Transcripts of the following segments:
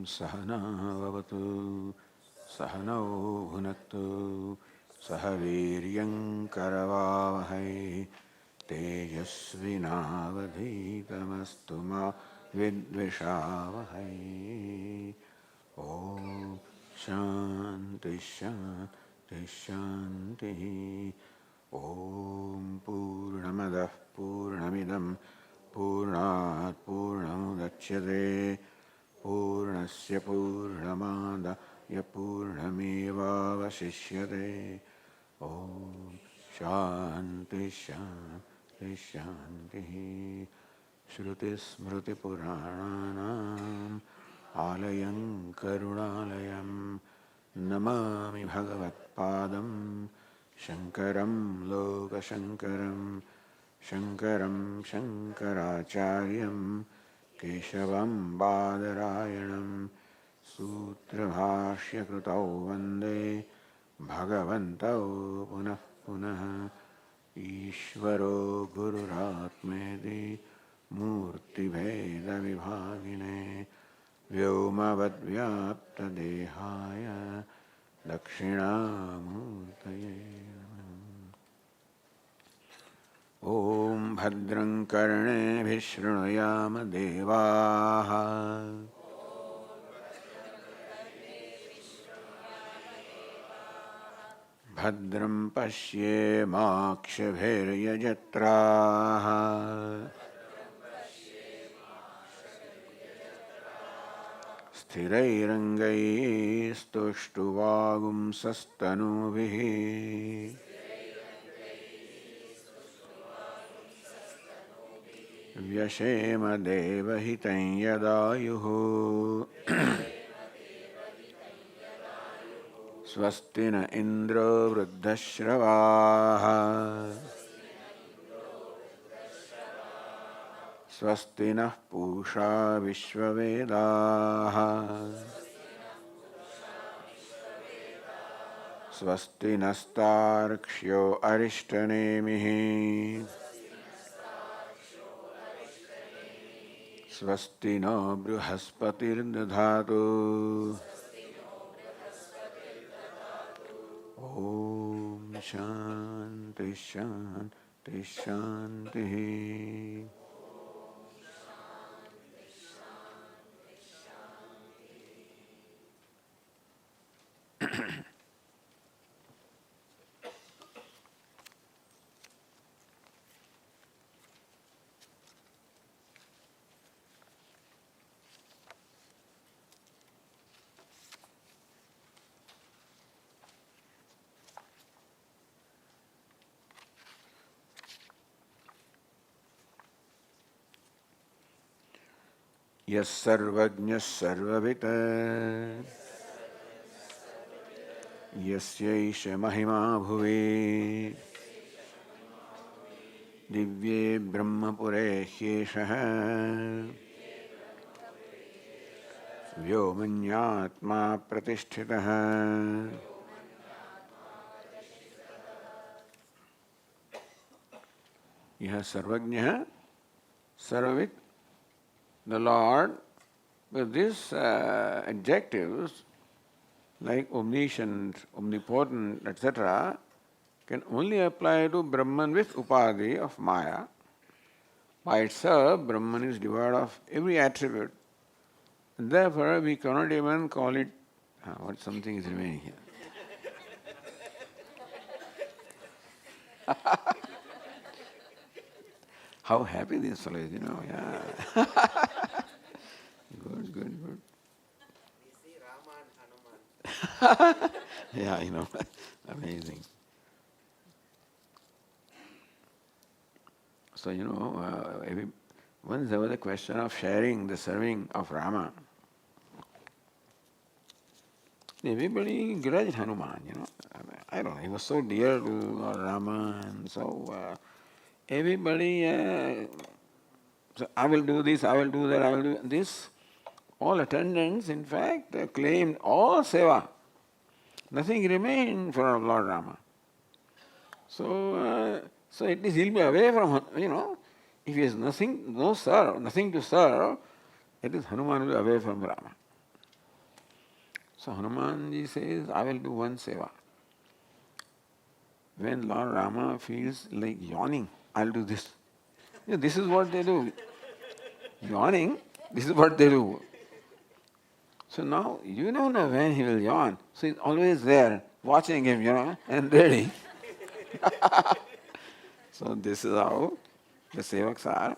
Sahanavavatu Sahanau Bhunaktu Sahaviryam Tejasvinavadhitamastu ma vidvishavahai. Om Shanti Shanti Shanti. Om Purnamadah Purnamidam Purnat Purnamudachyate Purnasya Purnamadaya Purnamevavasishyate. Om Shanti Shanti Shanti. Shruti Smriti Purananam Alayam Karunalayam Namami Bhagavatpadam Shankaram Lokashankaram Shankaram Shankaracharyam Keshavam Badarayanam Sutrabhashya Krutau Vande Bhagavantau Punah Punah Ishvaro Gururatmedi Murti Bheda Vibhagine Vyomavad Vyapta Dehaya Dakshinamurtaye. Om Bhadram Karnebhi Shrunuyama Devaha Bhadram Pashye Makshabhiryajatraha Sthirairangai Stuštuvagum Sastanubihi Vyashema Devahitam Yadayuhu Swastina Indra Vruddhashravaha Swastinah Pusha Vishwavedaha Swastinastarkshyo Arishtanemihi Swastino Bruhaspatir Dadhatu. Om Shanti Shanti Shanti. Yas sarvajñas sarvavita Yasyaisha mahima bhuvi Divye brahmapure hyeshaha Vyomanyatma pratisthitaha. Yah sarvajñah sarvavit. The Lord, with these adjectives like omniscient, omnipotent, etc., can only apply to Brahman with upadhi of Maya. By itself, Brahman is devoid of every attribute. And therefore, we cannot even call it. What something is remaining here. How happy this fellow is, yeah. Good. We see Rama and Hanuman. Yeah, amazing. So, once there was a question of sharing the serving of Rama. Everybody grudged Hanuman, I don't know, he was so dear to Lord Rama, and so everybody, so I will do this, I will do that, I will do this. All attendants, in fact, claimed all seva. Nothing remained for Lord Rama. So it is he'll be away from, if he has nothing to serve, it is Hanuman will be away from Rama. So Hanumanji says, I will do one seva. When Lord Rama feels like yawning, I'll do this. This is what they do. Yawning, this is what they do. So now you don't know when he will yawn. So he's always there, watching him, and ready. So this is how the sevaks are.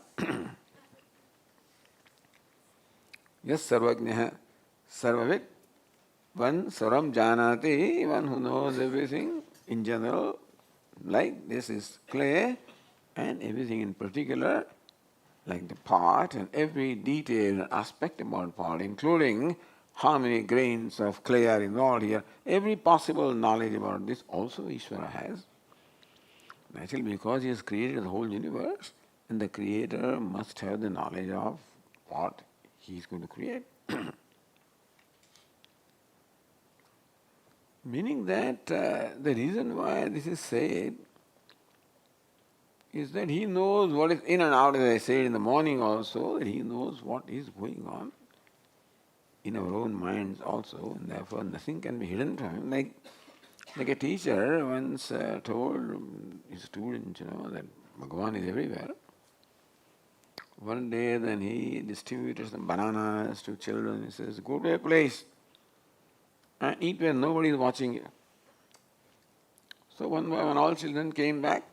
Yes, sarvajnah, sarvavit. One sarvam janati, one who knows everything in general, like this is clay, and everything in particular, like the pot, and every detail and aspect about pot, including how many grains of clay are involved here, every possible knowledge about this also Ishvara has. Naturally, because he has created the whole universe, and the creator must have the knowledge of what he is going to create. Meaning that the reason why this is said is that he knows what is in and out, as I said in the morning also, that he knows what is going on in our own minds also, and therefore nothing can be hidden from him. Like a teacher once told his students, that Bhagavan is everywhere. One day then he distributed some bananas to children. He says, go to a place and eat where nobody is watching you. So one by one all children came back.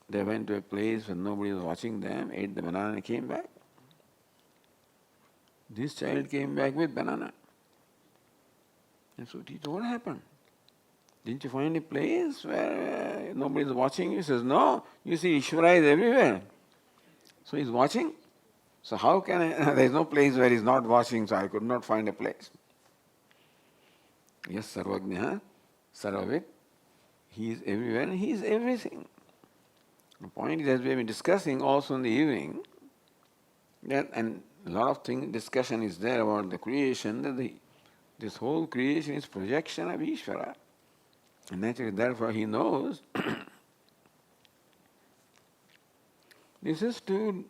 They went to a place where nobody was watching them, ate the banana and came back. This child came back with banana. And so teacher, what happened? Didn't you find a place where nobody is watching you? He says, no, you see Ishvara is everywhere. So he's watching. So how can I, there is no place where he's not watching, so I could not find a place. Yes, sarvajnah, sarvavit, he is everywhere and he is everything. The point is, as we have been discussing also in the evening, that and a lot of discussion is there about the creation, that this whole creation is projection of Ishvara. And naturally, therefore, he knows. This is to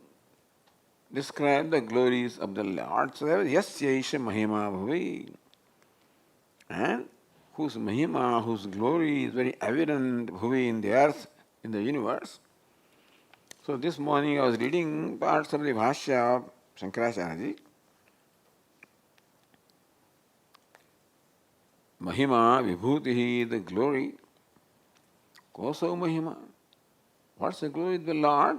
describe the glories of the Lord. So there was Yasya Mahima Bhuvi. And whose Mahima, whose glory is very evident Bhuvi in the earth, in the universe. So this morning I was reading parts of the Bhashya of Shankaracharya. Mahima, Vibhutihi, the glory. Koso Mahima. What's the glory of the Lord?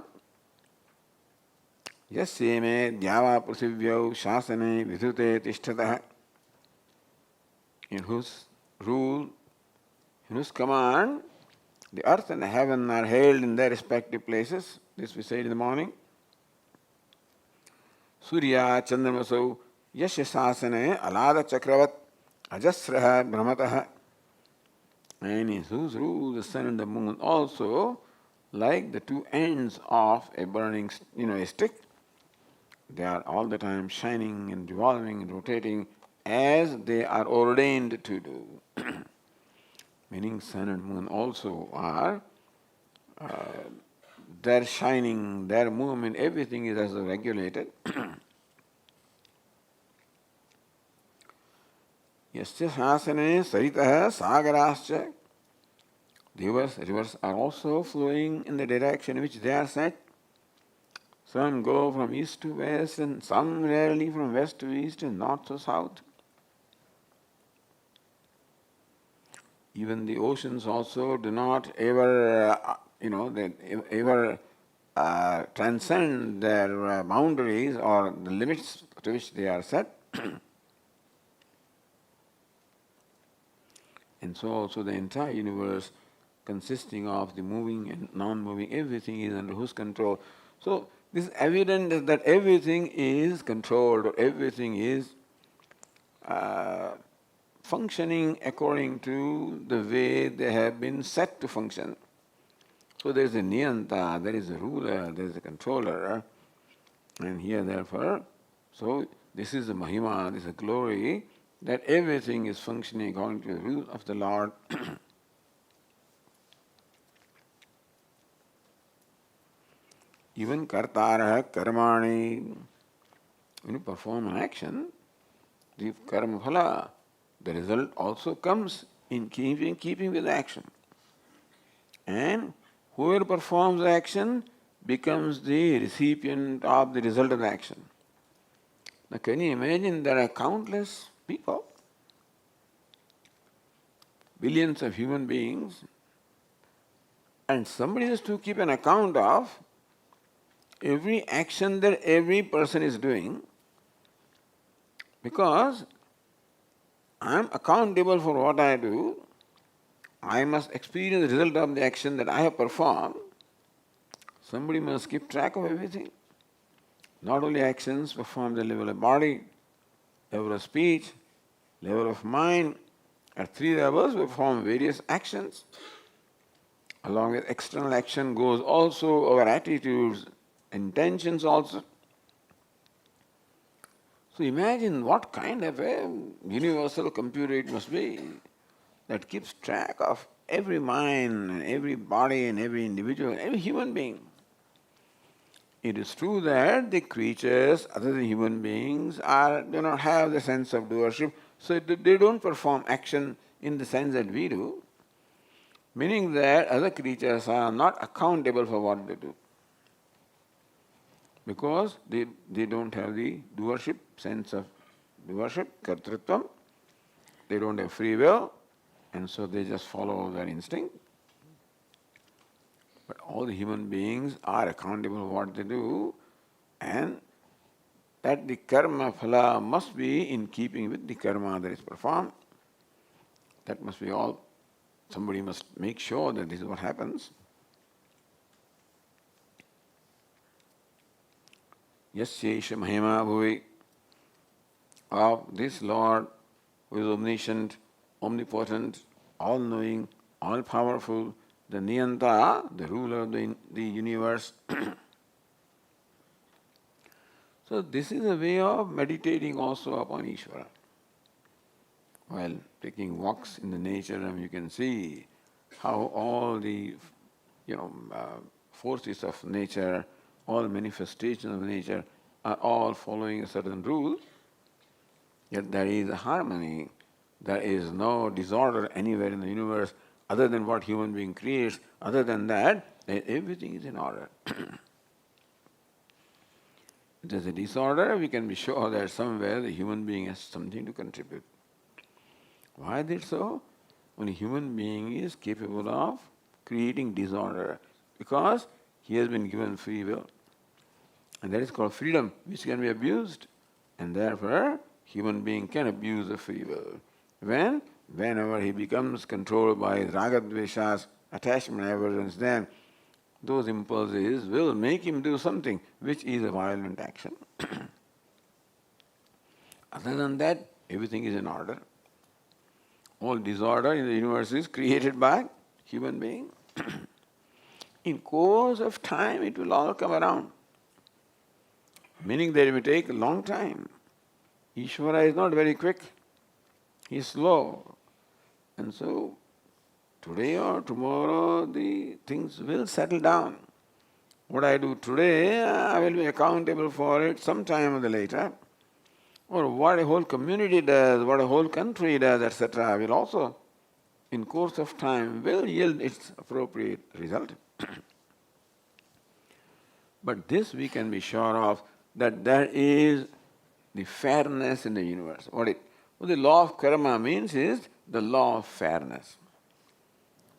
Yasya me dhyava prasivyau shasane vidhute tishthatah. In whose rule, in whose command, the earth and the heaven are held in their respective places. This we said in the morning. Surya Chandramasau Yasya Sasane Alada Chakravat Ajasraha Brahmataha. And in whose rule the sun and the moon also, like the two ends of a burning a stick, they are all the time shining and revolving and rotating as they are ordained to do. Meaning sun and moon also are, their shining, their movement, everything is as regulated. Yasya shasane saritah sagarascha. Rivers are also flowing in the direction in which they are set. Some go from east to west, and some rarely from west to east and north to south. Even the oceans also do not ever, they ever transcend their boundaries or the limits to which they are set. And so also the entire universe, consisting of the moving and non-moving, everything is under whose control. So this is evident that everything is controlled, or everything is functioning according to the way they have been set to function. So there is a niyanta, there is a ruler, there is a controller, and here therefore, so this is the mahima, this is the glory, that everything is functioning according to the rule of the Lord. Even kartara karmani, when you perform an action, the karma phala, the result also comes in keeping with the action. And whoever performs the action becomes the recipient of the result of the action. Now can you imagine there are countless people, billions of human beings, and somebody has to keep an account of every action that every person is doing, because I am accountable for what I do. I must experience the result of the action that I have performed. Somebody must keep track of everything. Not only actions performed at the level of body, level of speech, level of mind. At 3 levels we perform various actions. Along with external action goes also our attitudes, intentions also. So imagine what kind of a universal computer it must be that keeps track of every mind and every body and every individual, every human being. It is true that the creatures other than human beings do not have the sense of doership, so they don't perform action in the sense that we do, meaning that other creatures are not accountable for what they do, because they don't have the doership, sense of doership, kartritvam, they don't have free will, and so they just follow their instinct. But all the human beings are accountable for what they do, and that the karma phala must be in keeping with the karma that is performed. That must be all. Somebody must make sure that this is what happens. Yasyesha mahima bhuvi, of this Lord who is omniscient, omnipotent, all-knowing, all-powerful, the Niyanta, the ruler of the universe. So this is a way of meditating also upon Ishvara. While taking walks in the nature, you can see how all the forces of nature, all manifestations of nature are all following a certain rule. Yet there is a harmony. There is no disorder anywhere in the universe other than what human being creates. Other than that, everything is in order. If there's a disorder, we can be sure that somewhere the human being has something to contribute. Why is it so? Only human being is capable of creating disorder because he has been given free will. And that is called freedom, which can be abused. And therefore, human being can abuse the free will. Whenever he becomes controlled by ragadveshas, attachment, aversions, then those impulses will make him do something which is a violent action. Other than that, everything is in order. All disorder in the universe is created by human being. In course of time, it will all come around. Meaning that it will take a long time. Ishvara is not very quick. He is slow. And so, today or tomorrow, the things will settle down. What I do today, I will be accountable for it sometime or later. Or what a whole community does, what a whole country does, etc., will also, in course of time, will yield its appropriate result. But this we can be sure of, that there is the fairness in the universe. What the law of karma means is the law of fairness.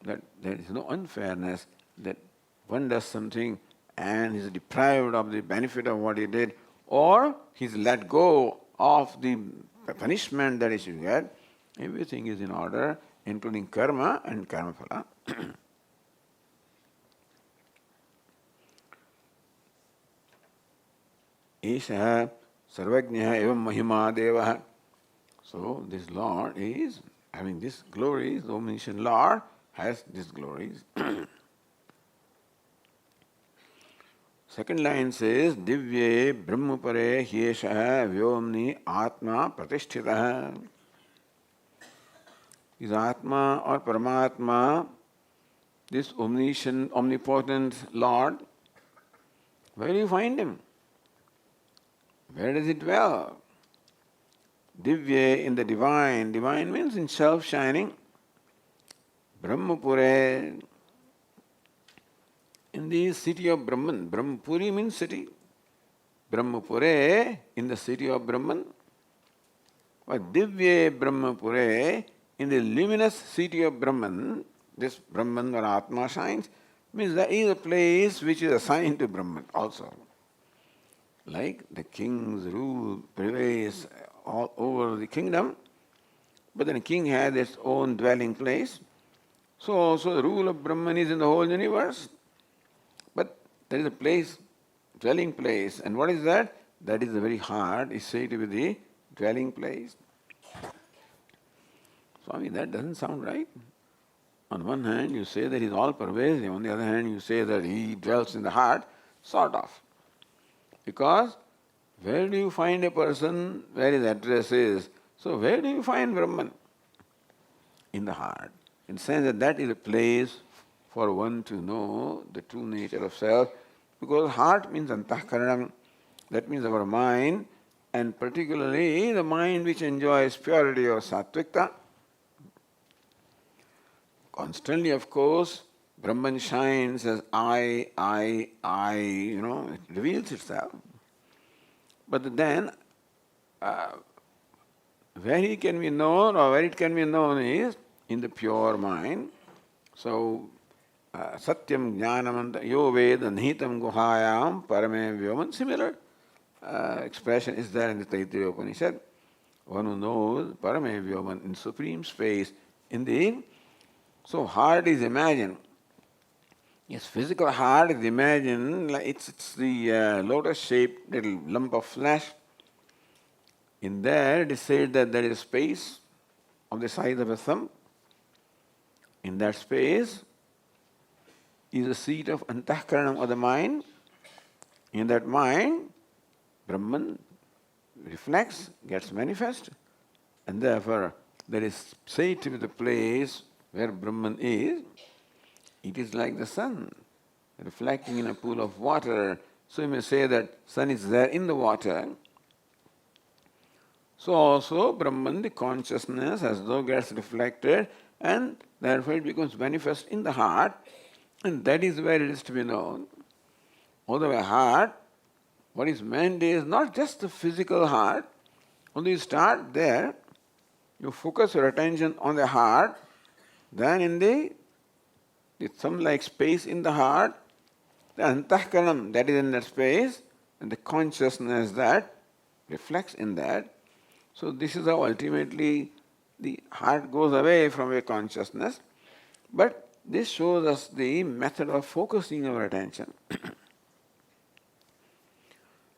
That there is no unfairness, that one does something and he is deprived of the benefit of what he did, or he is let go of the punishment that he should get. Everything is in order, including karma and karma phala. Esha sarvajnah evam mahima devah. So this Lord is having this glories, the omniscient Lord has these glories. Second line says, Divye Brahmapare Hyesha Vyomni Atma Pratishtitah. Is Atma or Paramatma, this omniscient, omnipotent Lord, where do you find him? Where does he dwell? Divye in the divine. Divine means in self-shining. Brahmapure, in the city of Brahman. Brahmapuri means city. Brahmapure, in the city of Brahman. But Divye Brahmapure, in the luminous city of Brahman, this Brahman or Atma shines, means that is a place which is assigned to Brahman also. Like the king's rule prevails all over the kingdom, but then the king has its own dwelling place. So also the rule of Brahman is in the whole universe. But there is a place, dwelling place. And what is that? That is the very heart is said to be the dwelling place. Swami, that doesn't sound right. On one hand, you say that he is all pervasive. On the other hand, you say that he dwells in the heart. Sort of. Because where do you find a person where his address is? So where do you find Brahman? In the heart. In the sense that that is a place for one to know the true nature of self. Because heart means antahkaranam. That means our mind, and particularly the mind which enjoys purity or sattvikta. Constantly, of course, Brahman shines as I, it reveals itself. But then, where he can be known or where it can be known is in the pure mind. So, Satyam Jnanamanta Yo Veda Nihitam Guhayam Parame Vyoman. Similar expression is there in the Taittiriya Upanishad. One who knows Parame Vyoman in supreme space. In the so heart is imagined. Yes, physical heart is imagined like it's the lotus-shaped little lump of flesh. In there it is said that there is a space of the size of a thumb. In that space is a seat of antahkaranam of the mind. In that mind, Brahman reflects, gets manifest, and therefore there is said to be the place where Brahman is. It is like the sun reflecting in a pool of water. So you may say that sun is there in the water. So also Brahman, the consciousness, as though gets reflected, and therefore it becomes manifest in the heart, and that is where it is to be known. Although a heart, what is meant is not just the physical heart. Only you start there, you focus your attention on the heart, then in the thumb-like space in the heart, the antahkaranam that is in that space, and the consciousness that reflects in that. So this is how ultimately the heart goes away from a consciousness. But this shows us the method of focusing our attention.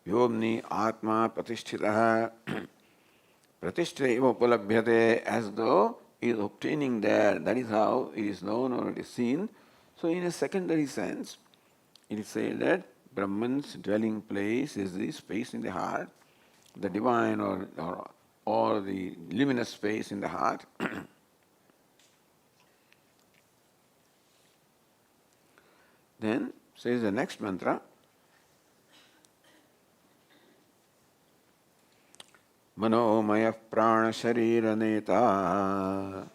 Vyomni atma pratisthitaha pratisthita eva upalabhyate, as though he is obtaining there. That is how it is known or it is seen. So in a secondary sense, it is said that Brahman's dwelling place is the space in the heart, the divine or the luminous space in the heart. Then says the next mantra, Manomaya prana sharira neta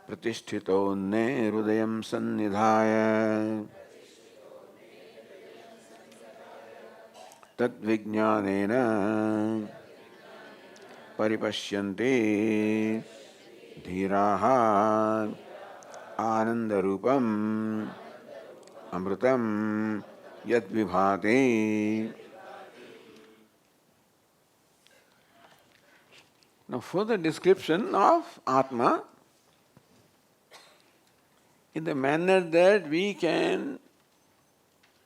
pratisthito ne hrudayam sannidhaya tadvijnanena paripashyanti dhiraha anandarupam amrutam yad vibhati. Now further description of Atma in the manner that we can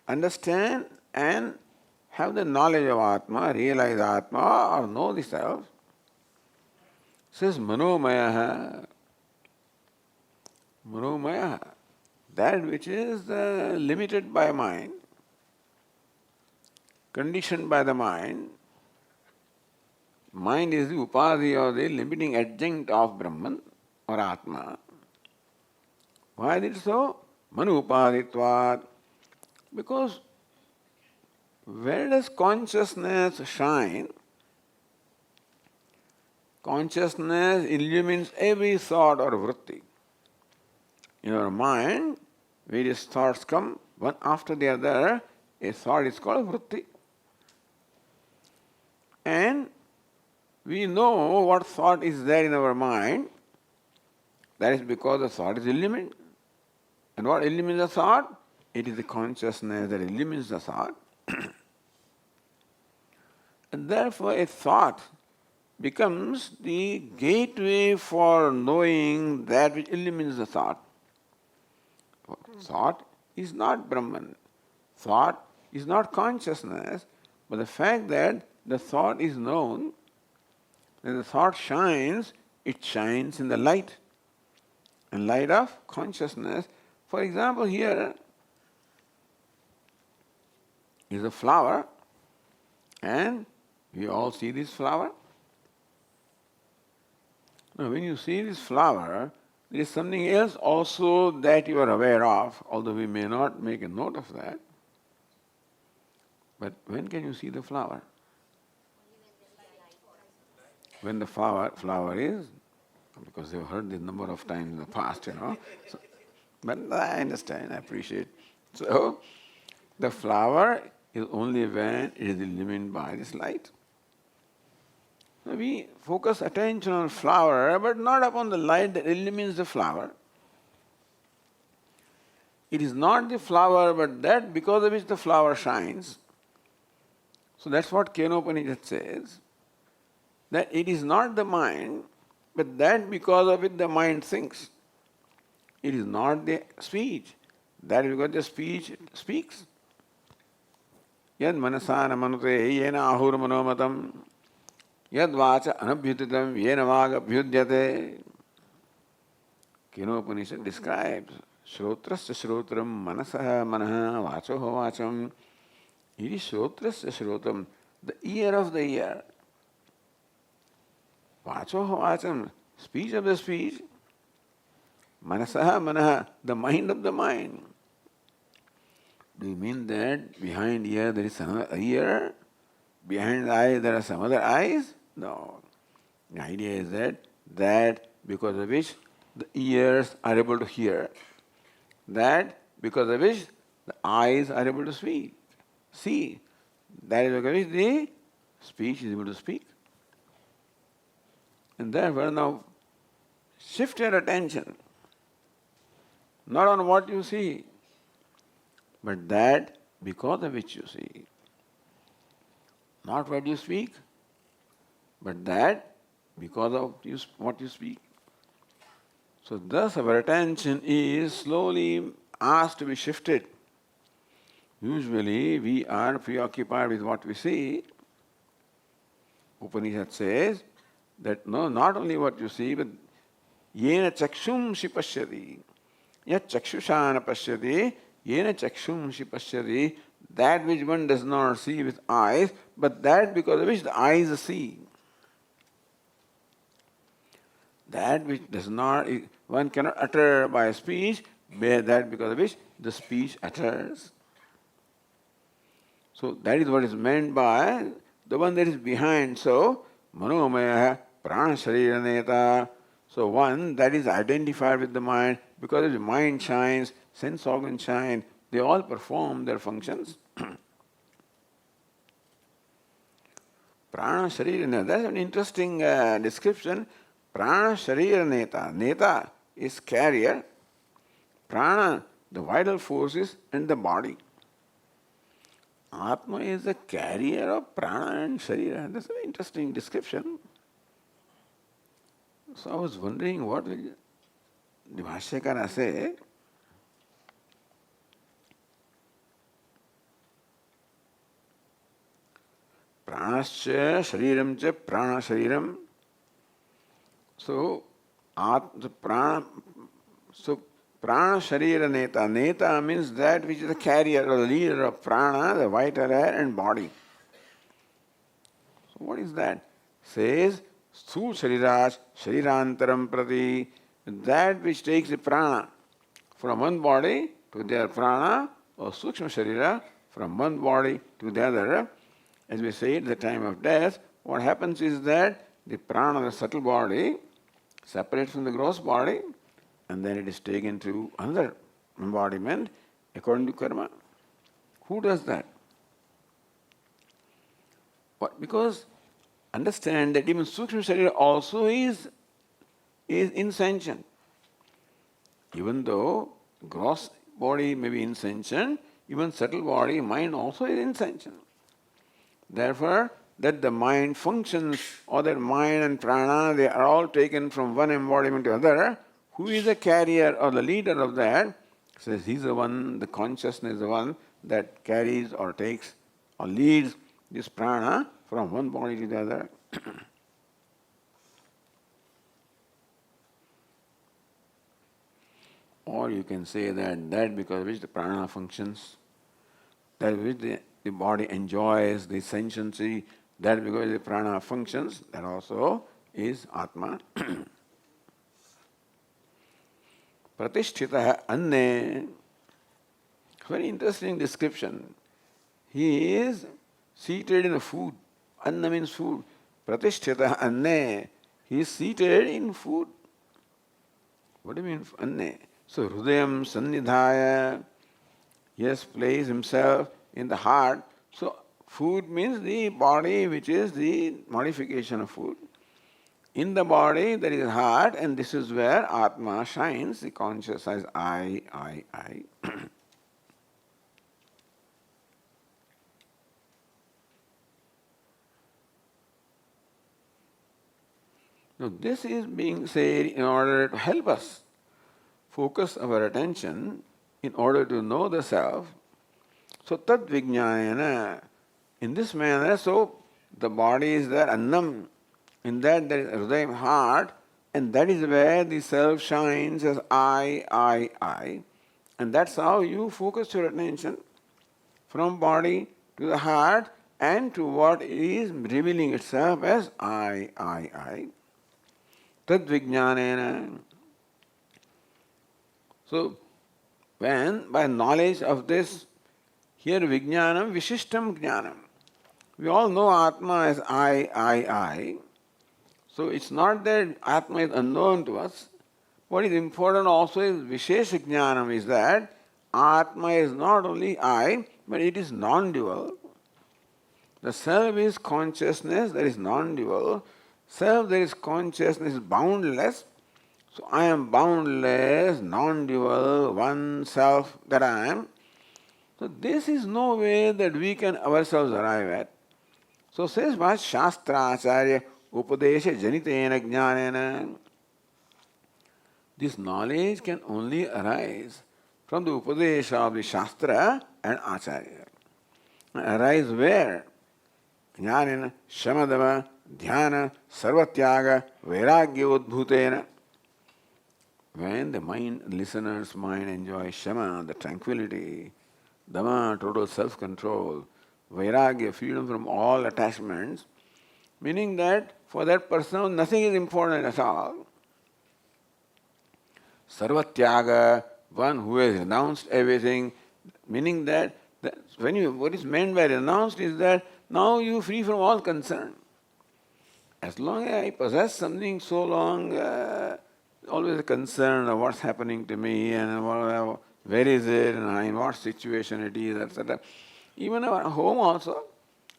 understand and have the knowledge of Atma, realize Atma or know the self. Says Manomaya. Manomaya, that which is limited by mind, conditioned by the mind. Mind is the upadhi or the limiting adjunct of Brahman or Atma. Why is it so? Manu upadhitvat. Because where does consciousness shine? Consciousness illumines every thought or vritti. In our mind, various thoughts come, one after the other. A thought is called vritti. And we know what thought is there in our mind. That is because the thought is illumined. And what illumines the thought? It is the consciousness that illumines the thought. And therefore a thought becomes the gateway for knowing that which illumines the thought. Thought is not Brahman. Thought is not consciousness, but the fact that the thought is known, when the thought shines, it shines in the light. And light of consciousness. For example, here is a flower, and we all see this flower. Now, when you see this flower, there is something else also that you are aware of, although we may not make a note of that. But when can you see the flower? When the flower is, because you've heard this number of times in the past, So, but I understand, I appreciate. So, the flower is only when it is illumined by this light. So we focus attention on flower, but not upon the light that illumines the flower. It is not the flower, but that because of which the flower shines. So that's what Kenopanishad says, that it is not the mind, but that because of it the mind thinks. It is not the speech, that is because the speech speaks. Yad manasana manute yena ahur manomatam yad vacha anabhyutitam yena vaga abhyudyate. Kenopanishad describes Shrotrasya Shrotram Manasah Manaha Vachoho Vacham. It is Shrotrasya Shrotam, the ear of the ear. Vachoho Vacham, speech of the speech. Manasaha Manaha, the mind of the mind. Do you mean that behind ear there is another ear? Behind the eye there are some other eyes? No. The idea is that because of which the ears are able to hear, that because of which the eyes are able to see, that is because of which the speech is able to speak. And therefore now shift your attention not on what you see, but that because of which you see. Not what you speak, but that because of what you speak. So thus our attention is slowly asked to be shifted. Usually we are preoccupied with what we see. Upanishad says that no, not only what you see, but yena chakshumshi pashyati. Yat chakshushana pashyati, yena chakshumshi pashyati, that which one does not see with eyes, but that because of which the eyes see. That which does not, one cannot utter by speech, that because of which the speech utters. So that is what is meant by the one that is behind. So, manomaya prana sharira neta. So one that is identified with the mind, because the mind shines, sense organs shine, they all perform their functions. Prana sharira neta. That's an interesting description. Prana sharira neta. Neta is carrier. Prana, the vital forces and the body. Atma is the carrier of prana and sharira. That's an interesting description. So I was wondering what will the Bhashyakara say. Pranascha shariram cha prana shariram. So prana sharira neta. Neta means that which is the carrier or the leader of prana, the vital air and body. So what is that? Says Sthul Shariraj Sharirantaram Prati, that which takes the prana from one body to the other, prana or Sukshma Sharira from one body to the other. As we say at the time of death, what happens is that the prana, the subtle body, separates from the gross body, and then it is taken to another embodiment according to karma. Who does that? What? Because understand that even Sukshma Sharira also is insentient. Even though gross body may be insentient, even subtle body, mind also is insentient. Therefore, that the mind functions, or that mind and prana, they are all taken from one embodiment to another. Who is the carrier or the leader of that? Says he's the one, the consciousness is the one that carries or takes or leads this prana from one body to the other. Or you can say that because of which the prana functions, that which the body enjoys, the sentiency, that because the prana functions, that also is Atma. Pratisthita anne. Very interesting description. He is seated in a food. Anna means food. Pratisthita anne. He is seated in food. What do you mean anne? So Hrudayam Sannidhaya. He has placed himself in the heart. So food means the body, which is the modification of food. In the body there is heart, and this is where Atma shines, the conscious as I. Now this is being said in order to help us focus our attention in order to know the self. So tad vijnanena, in this manner, so the body is there, annam, in that there is Hridayam, heart, and that is where the self shines as I. And that's how you focus your attention from body to the heart and to what is revealing itself as I. Tad vijnanena. So, when by knowledge of this, here vijnanam, vishishtam jnanam. We all know Atma as I. So it's not that Atma is unknown to us. What is important also is vishesha jnanam, is that Atma is not only I, but it is non-dual. The self is consciousness that is non-dual. Self that is consciousness is boundless. So I am boundless, non-dual, one self that I am. So this is no way that we can ourselves arrive at. So says Bhas Shastra Acharya Upadesha Janitena Jnanena. This knowledge can only arise from the Upadesha of the Shastra and Acharya. Arise where? Jnanena Shamadama Dhyana Sarvatyaga Vairagya Udbhutena. When the mind, listener's mind enjoys Shama, the tranquility, Dhamma, total self-control, Vairagya, freedom from all attachments, meaning that for that person nothing is important at all. Sarvatyaga, one who has renounced everything, meaning that what is meant by renounced is that now you are free from all concern. As long as I possess something, so long always a concern of what's happening to me and where is it and in what situation it is, etc. Even our home also,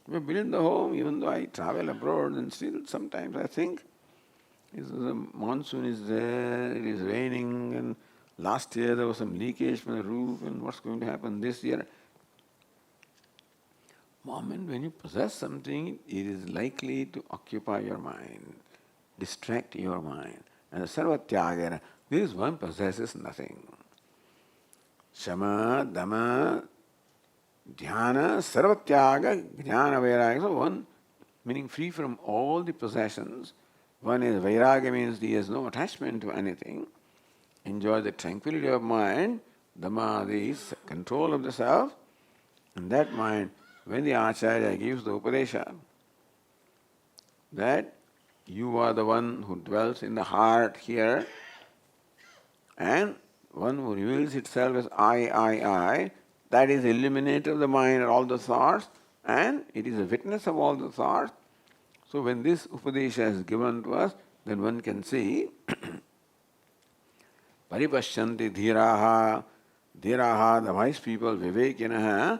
we build the home, even though I travel abroad, and still sometimes I think, the monsoon is there, it is raining, and last year there was some leakage from the roof, and what's going to happen this year? Moment when you possess something, it is likely to occupy your mind, distract your mind. And the sarvatyagena, this one possesses nothing. Shama, Dhamma, Dhyana, Sarvatyaga, Jnana, Vairagya. So one, meaning free from all the possessions. One is Vairagya, means he has no attachment to anything. Enjoy the tranquility of mind. Dhamma, the control of the self. And that mind, when the Acharya gives the Upadesha, that you are the one who dwells in the heart here, and one who reveals itself as I, that is the illuminator of the mind and all the thoughts, and it is a witness of all the thoughts. So when this Upadesha is given to us, then one can see Paripashyanti dhiraha, dhiraha, the wise people, vivekinaha,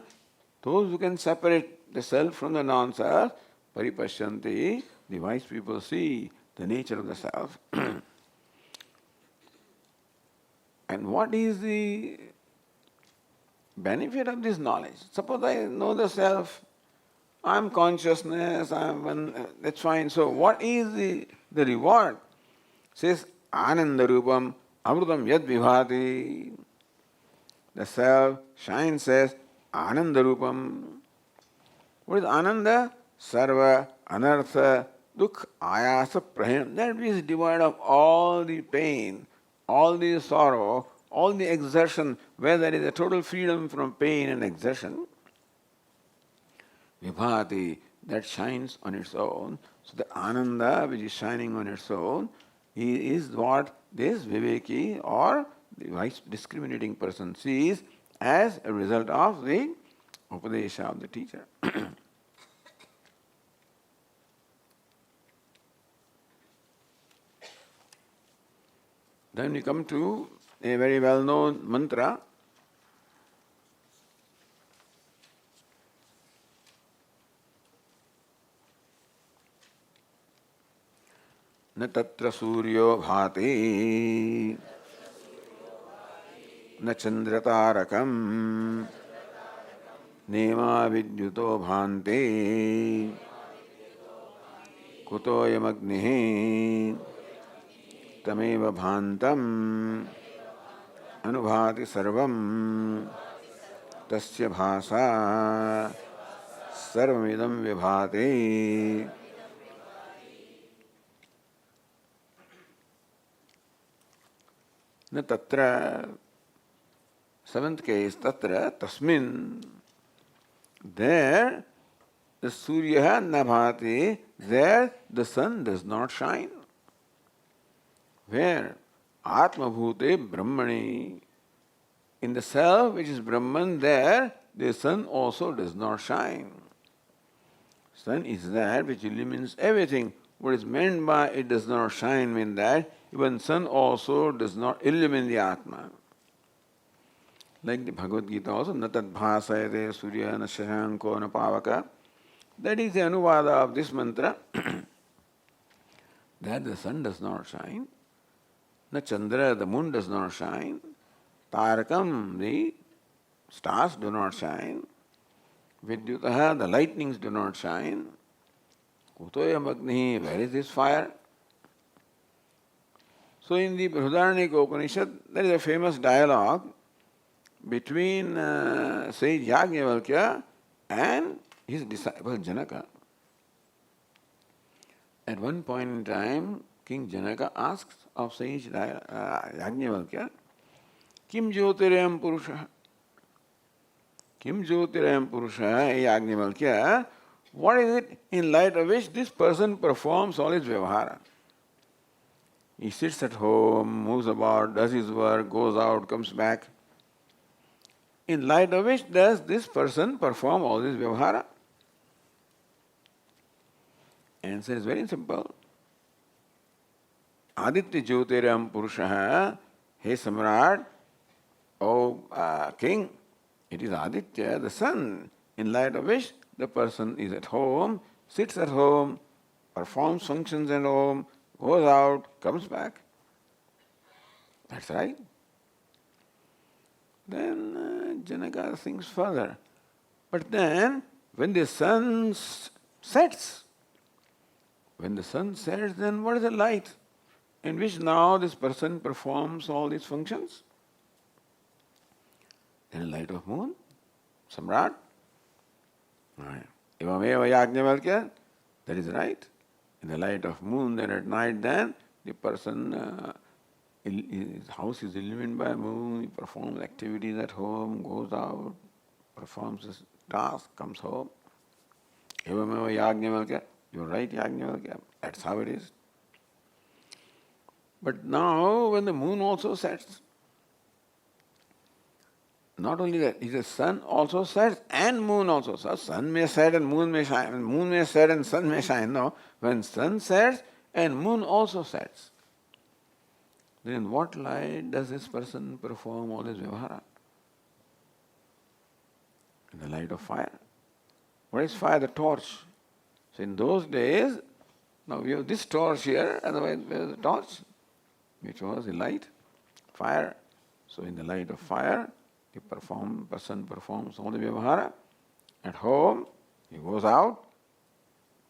those who can separate the self from the non-self, paripashyanti, the wise people see the nature of the self. And what is the benefit of this knowledge? Suppose I know the self, I am consciousness, I am one, that's fine. So what is the reward? Says Ananda Rupam Amrutam Yad Vibhati. The self shines as Ananda Rupam. What is Ananda? Sarva, Anartha, Dukh, Ayasa, Prahem. That which is devoid of all the pain, all the sorrow, all the exertion, where there is a total freedom from pain and exertion. Vibhati, that shines on its own. So the Ananda which is shining on its own is what this Viveki or the wise discriminating person sees as a result of the Upadesha of the teacher. Then we come to a very well-known mantra. न तत्र सूर्यो भाति न चंद्रतारकम् नेमा विद्युतो भान्ते कुतोऽयमग्निः तमेव भान्तम् अनुभाति सर्वम् तस्य भासा सर्वमिदं विभाति. न तत्र, seventh case, tatra, tasmin, there the surya na bhati, there the sun does not shine. Where? Atma bhute brahmani. In the self which is Brahman, there the sun also does not shine. Sun is that which illumines everything. What is meant by it does not shine mean that even sun also does not illumine the Atma. Like the Bhagavad Gita also, na tad bhasayate surya na shashanko na pavaka. That is the anuvada of this mantra. That the sun does not shine. Na chandra, the moon does not shine. Tarakam, the stars do not shine. Vidyutaha, the lightnings do not shine. Kutoyam agnihi, where is this fire? So in the Mundakaopanishad, there is a famous dialogue between sage Yajnavalkya and his disciple Janaka. At one point in time, King Janaka asks of sage Yajnavalkya, Kim Jyotirayam Purusha? Kim Jyotirayam Purusha, Yajnavalkya, what is it in light of which this person performs all his vyavahara? He sits at home, moves about, does his work, goes out, comes back. In light of which does this person perform all this vyavahara? Answer is very simple. Aditya Jyotiram Purusha, hey Samrat, O King, it is Aditya, the sun, in light of which the person is at home, sits at home, performs functions at home, goes out, comes back. That's right. Then Janaka thinks further. But then, when the sun sets, then what is the light in which now this person performs all these functions? In the light of moon, Samrat. Evameva Yajnavalkya, that is right. In the light of moon, then at night, then the person, his house is illuminated by moon, he performs activities at home, goes out, performs his task, comes home. Evameva Yajnavalkya, you're right, Yajnavalkya, that's how it is. But now, when the moon also sets, not only that, he says sun also sets and moon also sets. Sun may set and moon may shine. Moon may set and sun may shine. No, when sun sets and moon also sets, then in what light does this person perform all his vyavahara? In the light of fire. What is fire? The torch. So in those days, now we have this torch here, otherwise we have the torch, which was the light, fire. So in the light of fire, person performs all the vyavahara. At home, he goes out,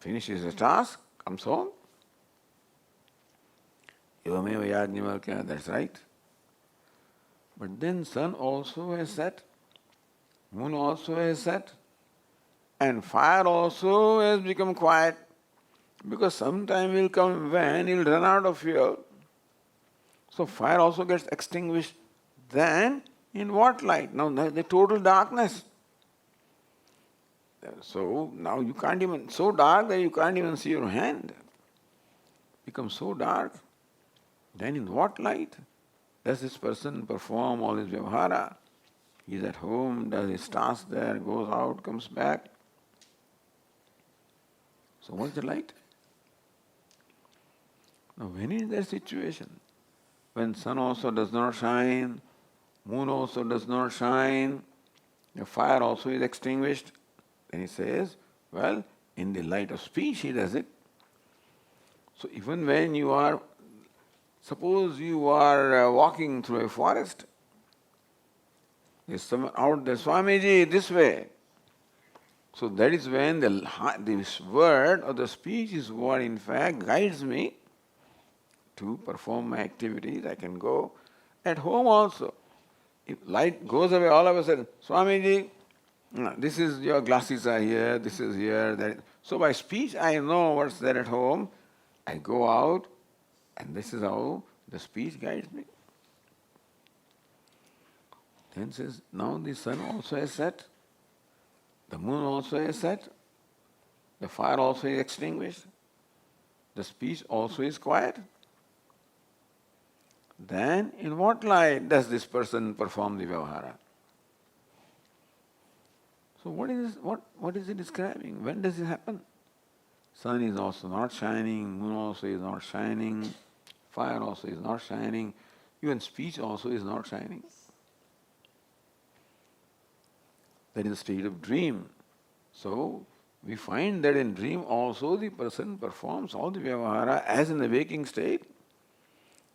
finishes his task, comes home. Evameva yajnavalkya, that's right. But then sun also has set, moon also has set, and fire also has become quiet. Because some time will come when he will run out of fuel. So fire also gets extinguished. Then in what light? Now the total darkness. So now you can't even, so dark that you can't even see your hand. Becomes so dark. Then in what light does this person perform all his vyavahara? He is at home, does his task there, goes out, comes back. So what's the light? Now when is that situation? When sun also does not shine, moon also does not shine, the fire also is extinguished, then he says, well, in the light of speech he does it. So even when you are, suppose you are walking through a forest, there's someone out there, Swamiji, this way. So that is when this word or the speech is what in fact guides me to perform my activities. I can go at home also. If light goes away all of a sudden, Swamiji, this is your glasses are here, this is here, that. So by speech I know what's there at home. I go out and this is how the speech guides me. Then says, now the sun also has set, the moon also has set, the fire also is extinguished, the speech also is quiet. Then in what light does this person perform the vyavahara? So what is it describing? When does it happen? Sun is also not shining, moon also is not shining, fire also is not shining, even speech also is not shining. That is a state of dream. So we find that in dream also the person performs all the vyavahara as in the waking state.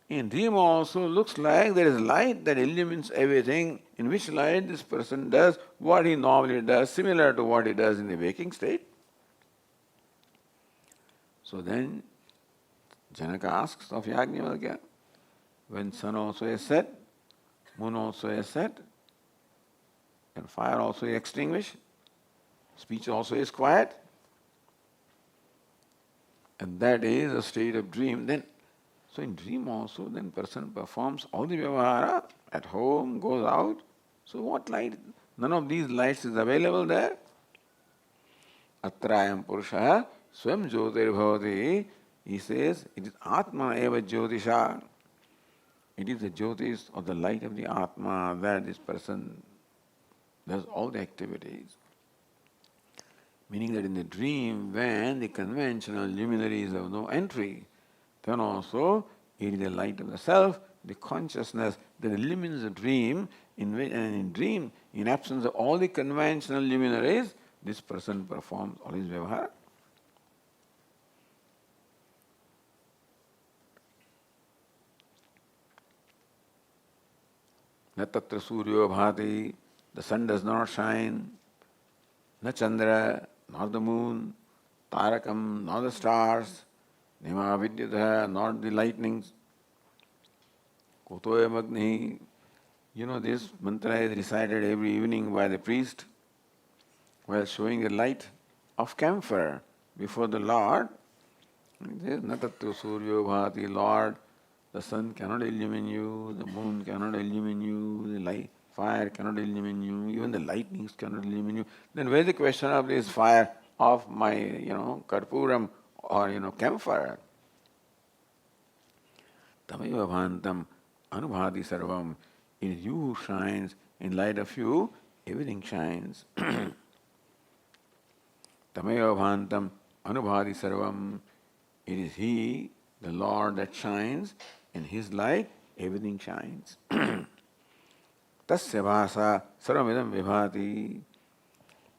In dream also looks like there is light that illumines everything, in which light this person does what he normally does, similar to what he does in the waking state. So then Janaka asks of Yajnavalkya, when sun also is set, moon also is set, and fire also is extinguished, speech also is quiet, and that is a state of dream. Then, so in dream also, then person performs all the vyavahara at home, goes out. So what light? None of these lights is available there. Atrayam Purusha Swam Jyotir Bhavati. He says it is Atma eva Jyotisha. It is the Jyotis or the light of the Atma that this person does all the activities. Meaning that in the dream, when the conventional luminaries have no entry, then also it is the light of the self, the consciousness that illumines the dream, and in dream, in absence of all the conventional luminaries, this person performs all his vyavahara. Na tatra suryo bhati, the sun does not shine, na chandra, nor the moon, tarakam, nor the stars, nima vidyatha, not the lightnings, kotoya magni. You know, this mantra is recited every evening by the priest while showing the light of camphor before the Lord. Na tatra suryo bhati, Lord, the sun cannot illumine you, the moon cannot illumine you, the light, fire cannot illumine you, even the lightnings cannot illumine you. Then where is the question of this fire of my, karpuram or, camphor? Tameva bhantam anubhati sarvam. It is you who shines In light of you, everything shines. Tamayo bhantam anubhati sarvam. It is He, the Lord, that shines. In His light, everything shines. Tasya bhasa sarvamidam vibhati.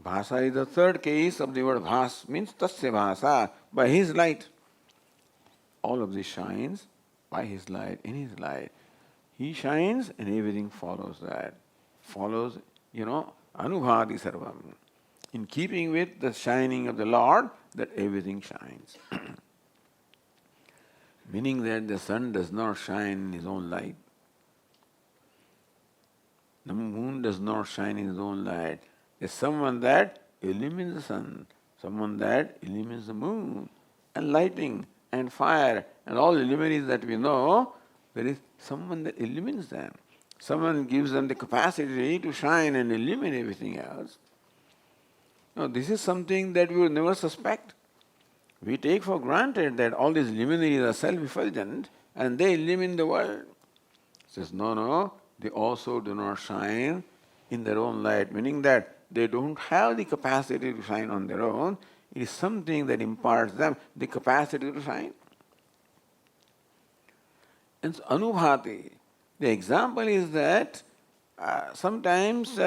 Bhasa is the third case of the word bhas, means tasya bhasa, by His light. All of this shines by His light, in His light. He shines and everything follows that. Follows, anubhati sarvam. In keeping with the shining of the Lord, that everything shines. Meaning that the sun does not shine in his own light. The moon does not shine in his own light. There's someone that illumines the sun, someone that illumines the moon, and lighting, and fire, and all luminaries that we know, there is someone that illumines them. Someone gives them the capacity to shine and illumine everything else. Now, this is something that we would never suspect. We take for granted that all these luminaries are self-effulgent and they illumine the world. Says, no, they also do not shine in their own light, meaning that they don't have the capacity to shine on their own. It is something that imparts them the capacity to shine. And so, anubhati. The example is that sometimes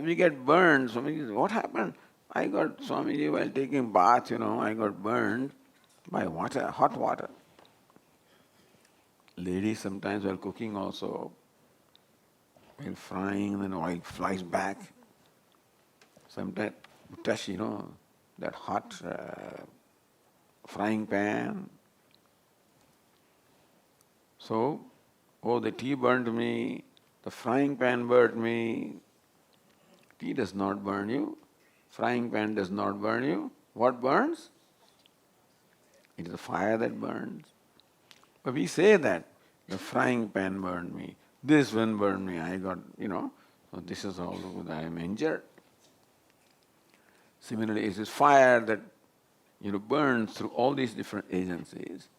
we get burned. Swamiji says, what happened? I got, Swamiji, while taking bath, I got burned by water, hot water. Ladies sometimes while cooking also, while frying, then oil flies back. Sometimes touch, that hot frying pan. So, the tea burned me, the frying pan burnt me. Tea does not burn you. Frying pan does not burn you. What burns? It is the fire that burns. But we say that the frying pan burned me, this one burned me, I got, so this is all good, I am injured. Similarly, it is fire that, burns through all these different agencies.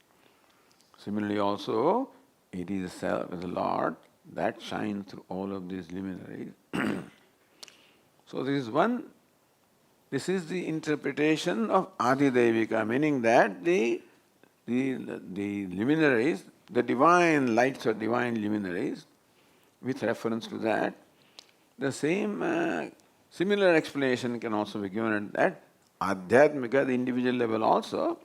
Similarly also, it is the self, the Lord, that shines through all of these luminaries. So this is the interpretation of Adidevika, meaning that the luminaries, the divine lights or divine luminaries, with reference to that, the same similar explanation can also be given at Adhyatmika, the individual level also,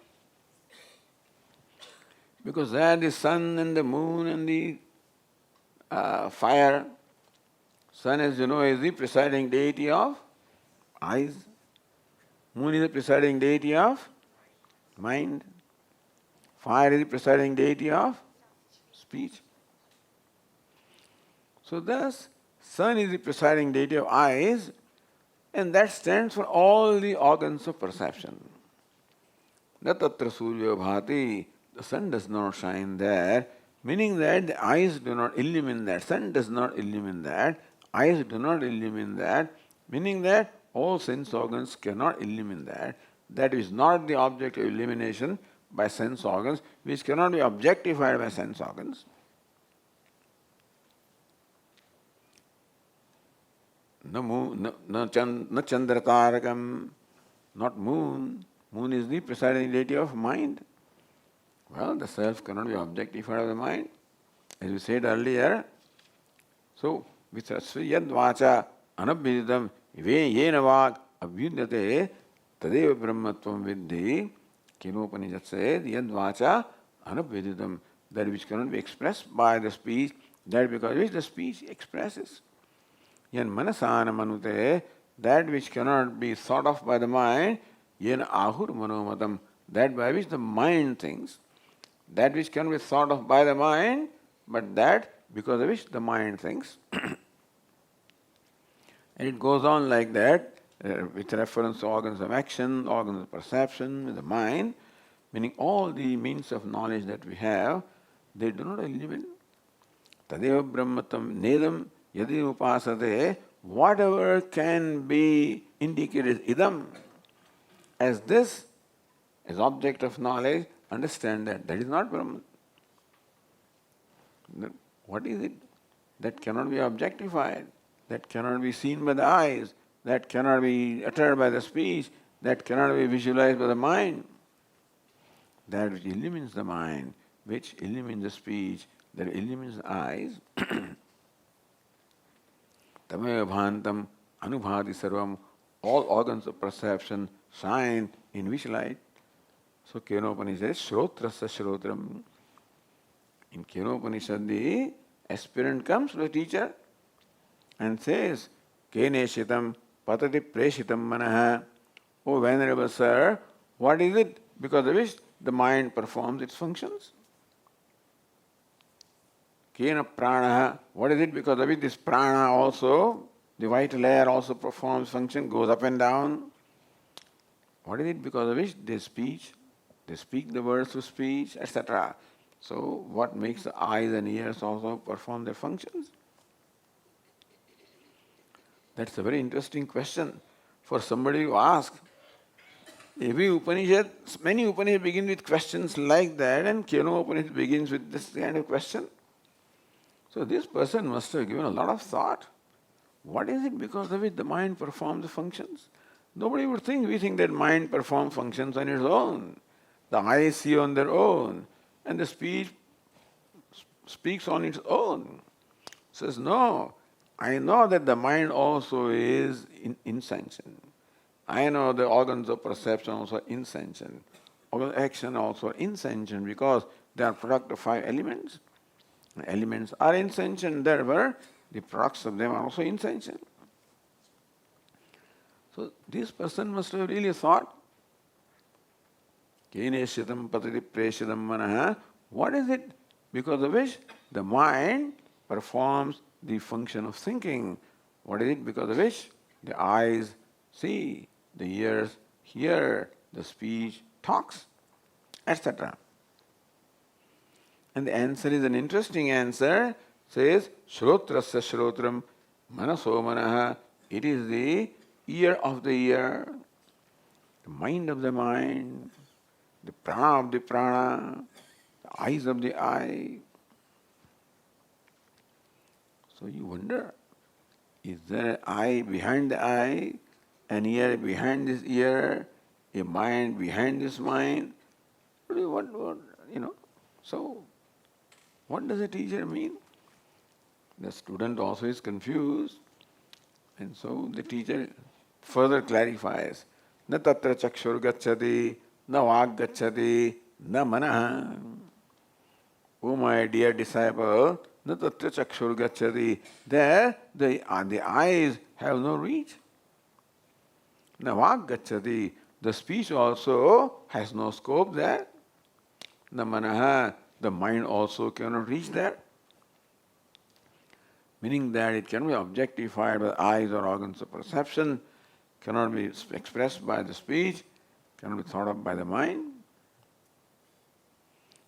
because there the sun and the moon and the fire. Sun, as you know, is the presiding deity of eyes. Moon is the presiding deity of mind. Fire is the presiding deity of speech. So thus, sun is the presiding deity of eyes, and that stands for all the organs of perception. Na tatra surya bhati, the sun does not shine there, meaning that the eyes do not illumine that, sun does not illumine that, eyes do not illumine that, meaning that all sense organs cannot illumine that. That is not the object of illumination by sense organs, which cannot be objectified by sense organs. Na chandratarakam, not moon. Moon is the presiding deity of mind. Well, the self cannot be objectified by the mind. As we said earlier, so with yad vacha anabhidam yena vak abhyudyate tadeva brahmatvam viddhi. Kenopanishad says yad vacha anabhidam, that which cannot be expressed by the speech, that because which the speech expresses. Yan manasana manute, that which cannot be thought of by the mind, yen ahur manomatam, that by which the mind thinks. That which cannot be thought of by the mind, but that because of which the mind thinks. And it goes on like that, with reference to organs of action, organs of perception, with the mind, meaning all the means of knowledge that we have, they do not illumine. Tadeva brahmatam nedam yadi upasate, whatever can be indicated idam as this, as object of knowledge, understand that that is not Brahman. What is it? That cannot be objectified. that cannot be seen by the eyes, that cannot be uttered by the speech, that cannot be visualized by the mind. That which illumines the mind, which illumines the speech, that illumines the eyes, tameva bhantam anubhati sarvam, all organs of perception shine in which light? So Kenopanishad says, Shrotrasya Shrotram. In Kenopanishad, the aspirant comes to the teacher and says, Keneshitam patati preshitam manaha. Oh Venerable Sir, what is it because of which the mind performs its functions? Kena pranaha, what is it because of which this prana also, the vital air also performs function, goes up and down? What is it because of which they speak the words through speech, etc. So what makes the eyes and ears also perform their functions? That's a very interesting question for somebody who asks. Every Upanishad, many Upanishads begin with questions like that, and Keno Upanishad begins with this kind of question. So this person must have given a lot of thought. What is it because of which the mind performs the functions? Nobody would think. We think that mind performs functions on its own. The eyes see on their own, and the speech speaks on its own. Says, no, I know that the mind also is insentient. I know the organs of perception also are insentient. Organs of action also are insentient because they are product of 5 elements. The elements are insentient, therefore the products of them are also insentient. So this person must have really thought, Keneshitam patati preshitam manaha, what is it because of which the mind performs the function of thinking? What is it because of which the eyes see, the ears hear, the speech talks, etc. And the answer is an interesting answer. Says, Shrotrasya Shrotram Manaso Manaha. It is the ear of the ear, the mind of the mind, the prana of the prana, the eyes of the eye. So you wonder, is there an eye behind the eye, an ear behind this ear, a mind behind this mind? So what does a teacher mean? The student also is confused, and so the teacher further clarifies. Na tatra chakshur gacchati, na vag gacchati, na manaha. O my dear disciple, na tatra chakshur gacchati. There the eyes have no reach. Na vag gacchati. The speech also has no scope there. Na manaha. The mind also cannot reach there. Meaning that it cannot be objectified by the eyes or organs of perception, cannot be expressed by the speech, cannot be thought of by the mind.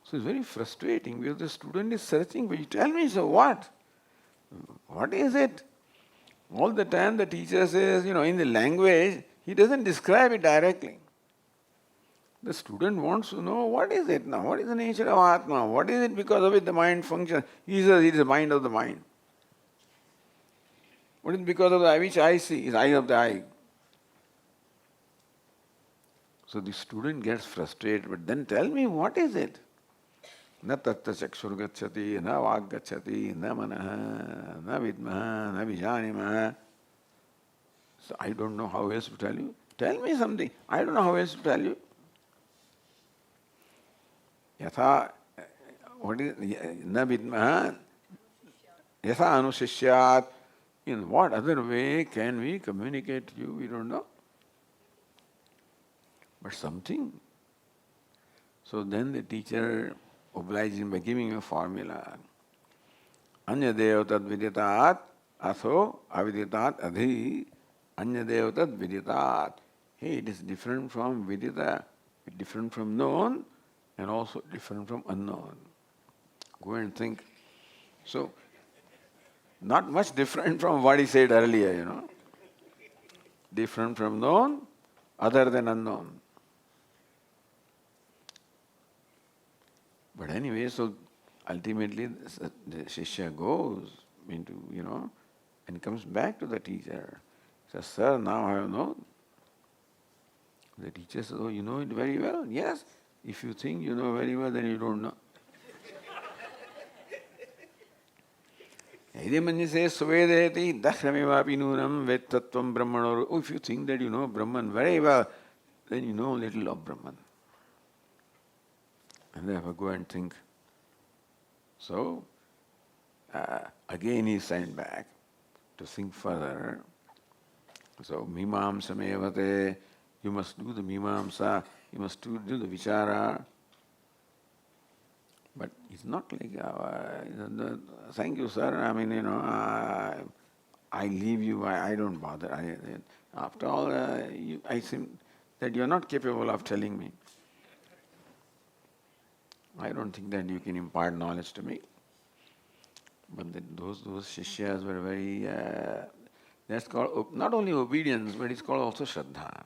So it's very frustrating because the student is searching, but you tell me, so what? What is it? All the time the teacher says, in the language, he doesn't describe it directly. The student wants to know, what is it now? What is the nature of Atma? What is it because of it the mind functions? He says it is the mind of the mind. What is because of the eye? Which eye see? Is eye of the eye. So the student gets frustrated, but then tell me, what is it? Na tatta chakshur gacchati, na vag gacchati, na manaha, na vidmaha, na vijanimaha. So I don't know how else to tell you. Tell me something. I don't know how else to tell you. Yatha, what is na vidmaha? Yatha anushishyat. In what other way can we communicate to you? We don't know. But something. So then the teacher obliged him by giving a formula. Anyadev tad viditat atho aviditat adhi anyadev tad viditat. Hey, it is different from vidita, different from known, and also different from unknown. Go and think. So, not much different from what he said earlier, Different from known, other than unknown. But anyway, so ultimately the Shishya goes into, and comes back to the teacher. Says, "Sir, now I have known." The teacher says, "Oh, you know it very well?" "Yes. If you think you know very well, then you don't know." Yadimanyase suvedeti dahramivapi nunam vettattvam brahmano. Oh, if you think that you know Brahman very well, then you know little of Brahman. And therefore go and think. So, again he is sent back to think further. So, mimamsa mevate, you must do the mimamsa, you must do the vichara. But it's not like, thank you, sir, I mean, I leave you, I don't bother. After all, I seem that you are not capable of telling me. I don't think that you can impart knowledge to me. But those shishyas were very, that's called not only obedience, but it's called also Shraddha.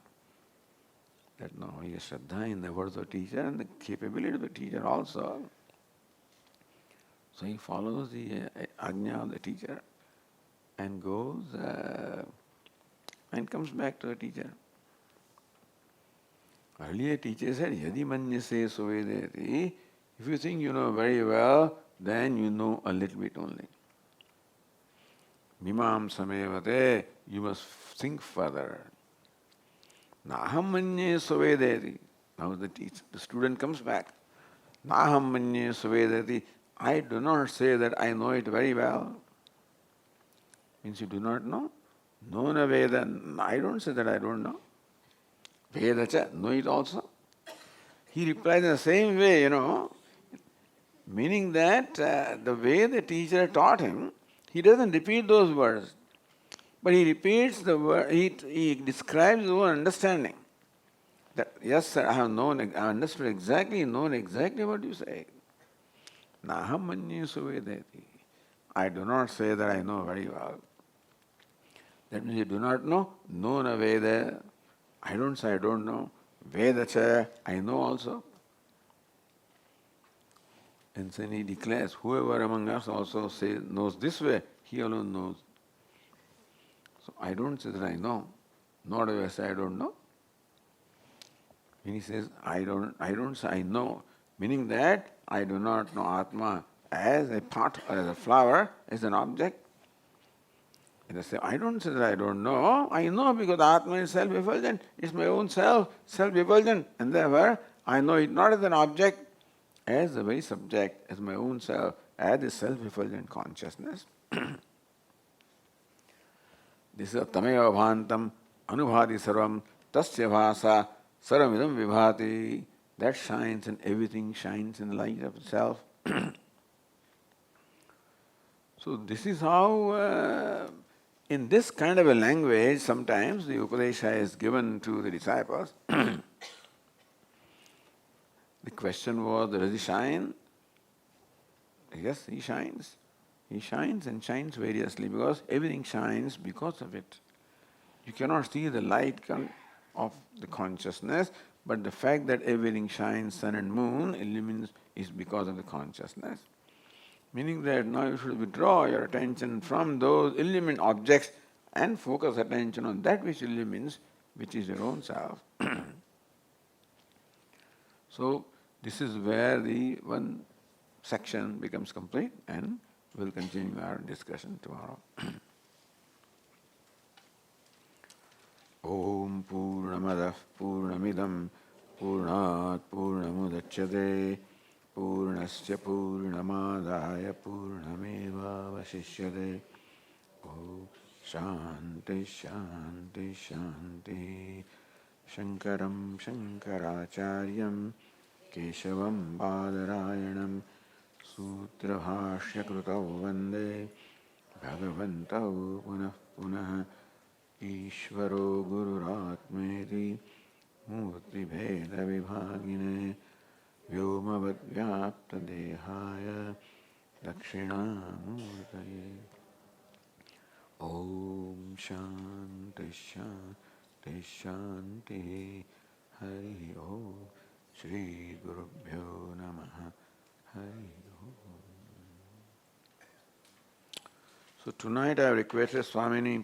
That no, he has Shraddha in the words of the teacher and the capability of the teacher also. So he follows the ajna of the teacher and goes and comes back to the teacher. Earlier teacher said, Yadi manyase suvedeti, if you think you know very well, then you know a little bit only. Mimam samevate, you must think further. Naham manye suvedeti. Now the student comes back. Naham manye suvedeti. I do not say that I know it very well. Means you do not know. No na Veda. I don't say that I don't know. Veda cha, know it also. He replies in the same way, meaning that the way the teacher taught him, he doesn't repeat those words. But he repeats the word, he describes the word understanding. That, yes, sir, I have understood exactly, known exactly what you say. Naham manye suvedeti. I do not say that I know very well. That means you do not know. No na Veda. I don't say I don't know. Veda cha, I know also. And then he declares, whoever among us also knows this way, he alone knows. So I don't say that I know. Nor do I say I don't know. When he says, I don't say I know, meaning that I do not know Atma as a part or as a flower, as an object. And I say, I don't say that I don't know. I know because Atma is self-effulgent. It's my own self, self-effulgent. And therefore, I know it not as an object, as the very subject, as my own self, as the self-effulgent consciousness. This is tameva bhantam anubhati sarvam tasya bhasa saramidam vibhati. That shines and everything shines in the light of itself. So this is how, in this kind of a language, sometimes the Upadesha is given to the disciples. The question was, does he shine? Yes, he shines. He shines and shines variously because everything shines because of it. You cannot see the light of the consciousness, but the fact that everything shines, sun and moon, illumines, is because of the consciousness. Meaning that now you should withdraw your attention from those illumined objects and focus attention on that which illumines, which is your own self. So this is where the one section becomes complete, and we'll continue our discussion tomorrow. Om Purnamadah Purnamidam Purnat Purnamudachyate Purnasya Purnamadaya Purnameva Vasishyate. Om Shanti Shanti Shanti. Shankaram Shankaracharyam Keshavam Badarayanam Sutrabhashya Krutau Vande Bhagavantau Punah Punah Ishvaro Gururatmeti Murti Bheda Vibhagine Vyomavad Vyapta Dehaya Dakshinamurtaye. Om Shanti Shanti Shanti. Hari Om. Shri Gurubhyo Namaha. Hari Om. So tonight I have requested Swamini